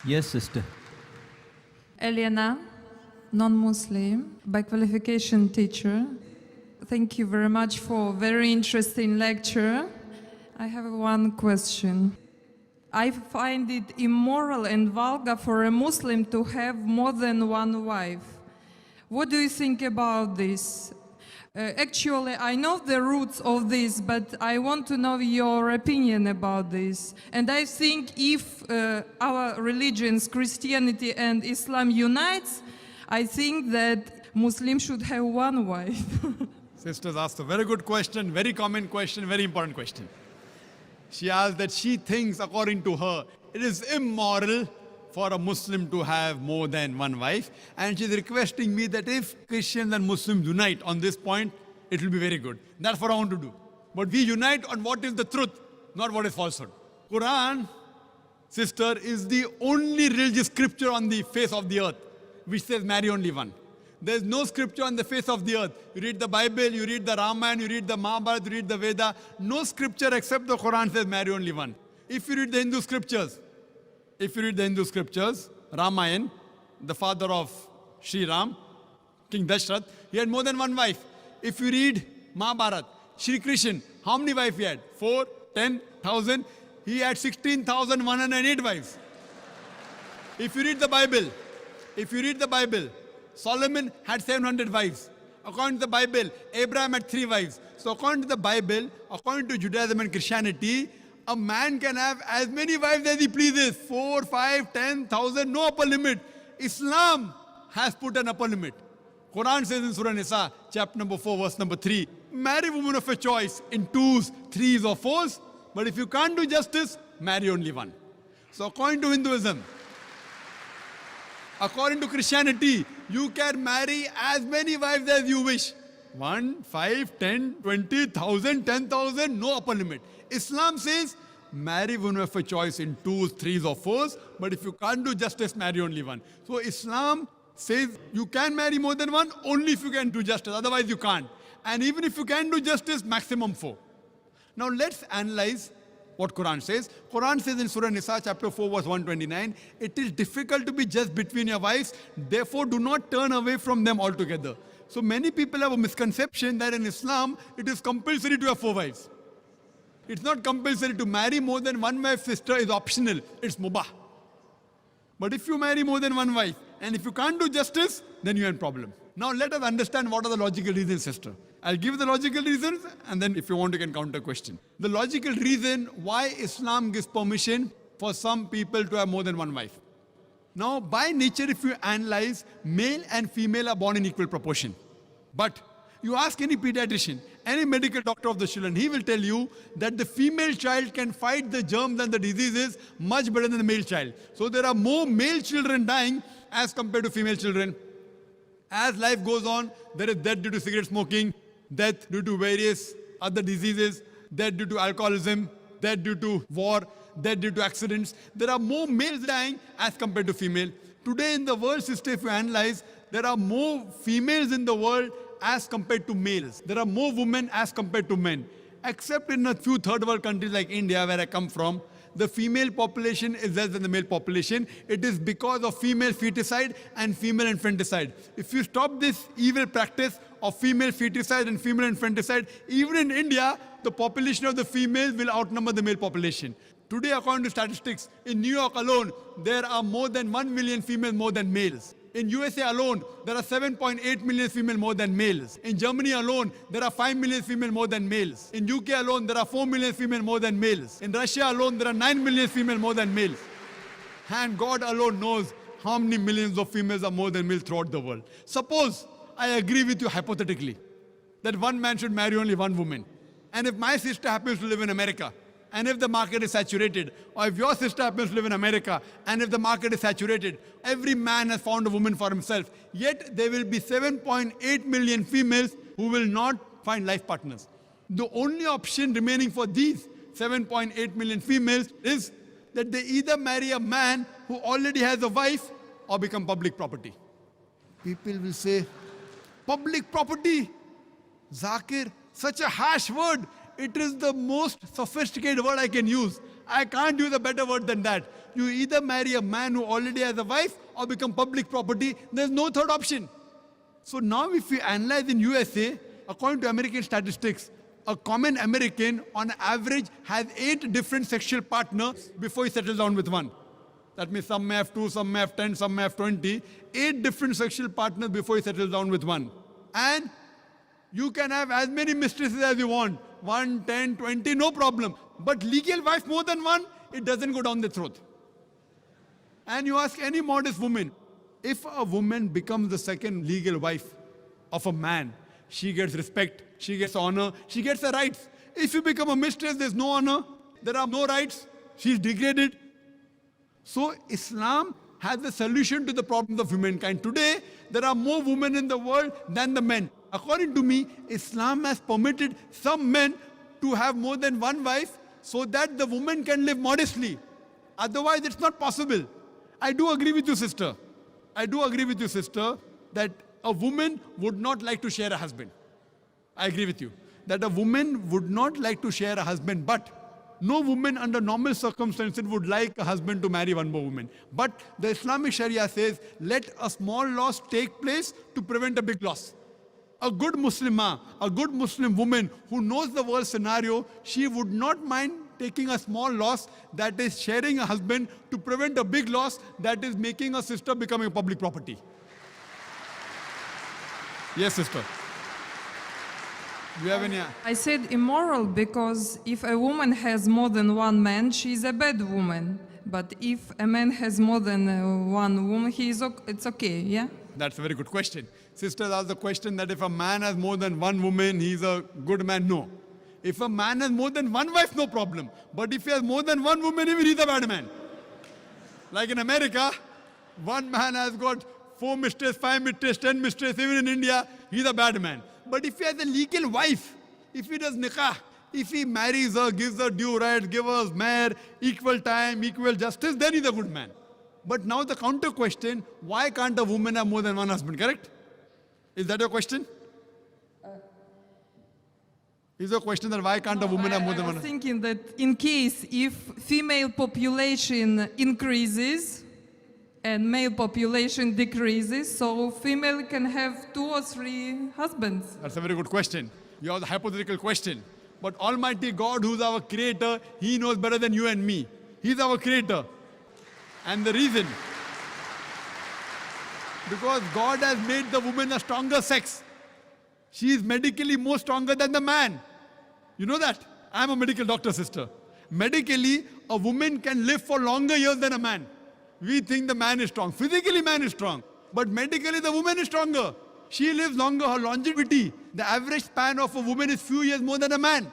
Yes, sister. Elena, non-Muslim, by qualification teacher. Thank you very much for very interesting lecture. I have one question. I find it immoral and vulgar for a Muslim to have more than one wife. What do you think about this? Actually, I know the roots of this, but I want to know your opinion about this. And I think if our religions, Christianity and Islam unites, I think that Muslims should have one wife. Sisters asked a very good question, very common question, very important question. She asked that she thinks, according to her, it is immoral for a Muslim to have more than one wife. And she's requesting me that if Christians and Muslims unite on this point, it will be very good. That's what I want to do. But we unite on what is the truth, not what is falsehood. Quran, sister, is the only religious scripture on the face of the earth which says marry only one. There is no scripture on the face of the earth. You read the Bible, you read the Ramayana, you read the Mahabharata, you read the Veda. No scripture except the Quran says marry only one. If you read the Hindu scriptures, Ramayana, the father of Sri Ram, King Dashrath, he had more than one wife. If you read Mahabharata, Shri Krishna, how many wives he had? 4, 10,000. He had 16,108 wives. If you read the Bible, Solomon had 700 wives. According to the Bible, Abraham had 3 wives. So according to the Bible, according to Judaism and Christianity, a man can have as many wives as he pleases. 4, 5, 10,000, no upper limit. Islam has put an upper limit. Quran says in Surah Nisa, chapter number 4, verse number 3, marry women of your choice in 2s, 3s or 4s. But if you can't do justice, marry only one. So according to Hinduism, according to Christianity, you can marry as many wives as you wish. 1, 5, 10, 20,000, 10,000, no upper limit. Islam says, marry women of your choice in 2s, 3s or 4s, but if you can't do justice, marry only one. So Islam says you can marry more than one only if you can do justice, otherwise you can't. And even if you can do justice, maximum 4. Now let's analyze what Quran says. Quran says in Surah Nisa chapter 4 verse 129, it is difficult to be just between your wives, therefore do not turn away from them altogether. So many people have a misconception that in Islam, it is compulsory to have 4 wives. It's not compulsory to marry more than one wife, sister, is optional. It's mubah. But if you marry more than one wife, and if you can't do justice, then you have a problem. Now let us understand what are the logical reasons, sister. I'll give the logical reasons, and then if you want, you can counter question. The logical reason why Islam gives permission for some people to have more than one wife. Now, by nature, if you analyze, male and female are born in equal proportion. But you ask any pediatrician, any medical doctor of the children, he will tell you that the female child can fight the germs and the diseases much better than the male child. So there are more male children dying as compared to female children. As life goes on, there is death due to cigarette smoking, death due to various other diseases, death due to alcoholism, death due to war, death due to accidents. There are more males dying as compared to female. Today in the world, sister, if you analyze, there are more females in the world as compared to males. There are more women as compared to men. Except in a few third world countries like India, where I come from, the female population is less than the male population. It is because of female feticide and female infanticide. If you stop this evil practice of female feticide and female infanticide, even in India, the population of the females will outnumber the male population. Today, according to statistics, in New York alone, there are more than 1 million females more than males. In USA alone, there are 7.8 million females more than males. In Germany alone, there are 5 million females more than males. In UK alone, there are 4 million females more than males. In Russia alone, there are 9 million females more than males. And God alone knows how many millions of females are more than males throughout the world. Suppose I agree with you hypothetically that one man should marry only one woman. And if my sister happens to live in America, and if the market is saturated, or if your sister happens to live in America, and if the market is saturated, every man has found a woman for himself. Yet there will be 7.8 million females who will not find life partners. The only option remaining for these 7.8 million females is that they either marry a man who already has a wife or become public property. People will say, public property? Zakir, such a harsh word. It is the most sophisticated word I can use. I can't use a better word than that. You either marry a man who already has a wife or become public property. There's no third option. So now if we analyze in USA, according to American statistics, a common American on average has 8 different sexual partners before he settles down with one. That means some may have 2, some may have 10, some may have 20. 8 different sexual partners before he settles down with one. And you can have as many mistresses as you want. 1, 10, 20, no problem. But legal wife more than one, it doesn't go down the throat. And you ask any modest woman, if a woman becomes the second legal wife of a man, she gets respect, she gets honor, she gets the rights. If you become a mistress, there's no honor, there are no rights, she's degraded. So Islam has the solution to the problems of humankind. Today, there are more women in the world than the men. According to me, Islam has permitted some men to have more than one wife so that the woman can live modestly. Otherwise, it's not possible. I do agree with you, sister. I do agree with you, sister, that a woman would not like to share a husband. I agree with you. That a woman would not like to share a husband, but no woman under normal circumstances would like a husband to marry one more woman. But the Islamic Sharia says, let a small loss take place to prevent a big loss. A good Muslimah, a good Muslim woman who knows the world scenario, she would not mind taking a small loss, that is sharing a husband, to prevent a big loss, that is making a sister becoming a public property. Yes, sister. Do you have any? I said immoral because if a woman has more than one man, she's a bad woman. But if a man has more than one woman, it's okay, yeah? That's a very good question. Sisters asked the question that if a man has more than one woman, he's a good man. No. If a man has more than one wife, no problem. But if he has more than one woman, even he's a bad man. Like in America, one man has got 4 mistresses, 5 mistresses, 10 mistresses. Even in India, he's a bad man. But if he has a legal wife, if he does nikah, if he marries her, gives her due rights, gives her mahr, equal time, equal justice, then he's a good man. But now the counter question, why can't a woman have more than one husband, correct? Is that your question? Is your question that why can't a woman have more than one I was husband? thinking that in case if female population increases and male population decreases, so female can have 2 or 3 husbands. That's a very good question. You have the hypothetical question. But Almighty God, who's our creator, He knows better than you and me. He's our creator. And the reason, because God has made the woman a stronger sex. She is medically more stronger than the man. You know that? I'm a medical doctor, sister. Medically, a woman can live for longer years than a man. We think the man is strong. Physically, man is strong. But medically, the woman is stronger. She lives longer. Her longevity, the average span of a woman is few years more than a man.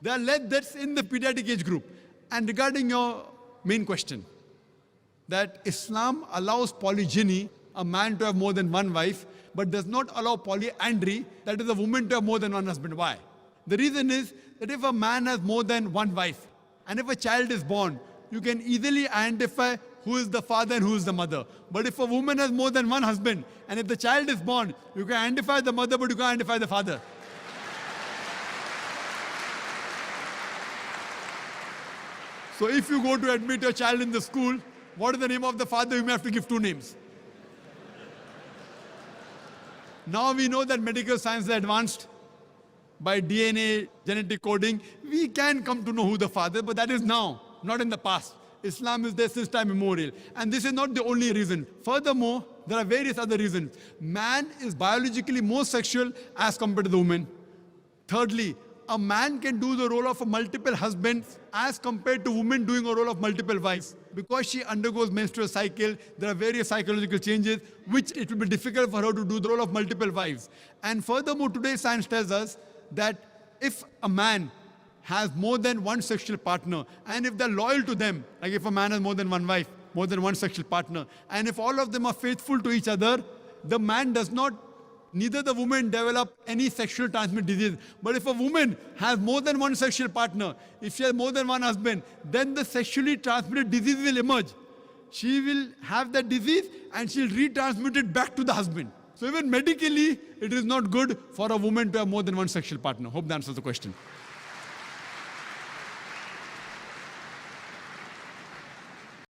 There are less deaths in the pediatric age group. And regarding your main question, that Islam allows polygyny, a man to have more than one wife, but does not allow polyandry, that is a woman to have more than one husband. Why? The reason is that if a man has more than one wife, and if a child is born, you can easily identify who is the father and who is the mother. But if a woman has more than one husband, and if the child is born, you can identify the mother, but you can't identify the father. So if you go to admit your child in the school, what is the name of the father? You may have to give 2 names. Now we know that medical science is advanced. By DNA, genetic coding, we can come to know who the father is, but that is now, not in the past. Islam is there since time immemorial. And this is not the only reason. Furthermore, there are various other reasons. Man is biologically more sexual as compared to the woman. Thirdly, a man can do the role of a multiple husband as compared to women doing a role of multiple wives. Because she undergoes menstrual cycle, there are various psychological changes which it will be difficult for her to do the role of multiple wives. And furthermore, today's science tells us that if a man has more than one sexual partner, and if they're loyal to them, like if a man has more than one wife, more than one sexual partner, and if all of them are faithful to each other, the man does not, neither the woman develop any sexual transmitted disease. But if a woman has more than one sexual partner, if she has more than one husband, then the sexually transmitted disease will emerge. She will have that disease and she'll retransmit it back to the husband. So even medically, it is not good for a woman to have more than one sexual partner. Hope that answers the question.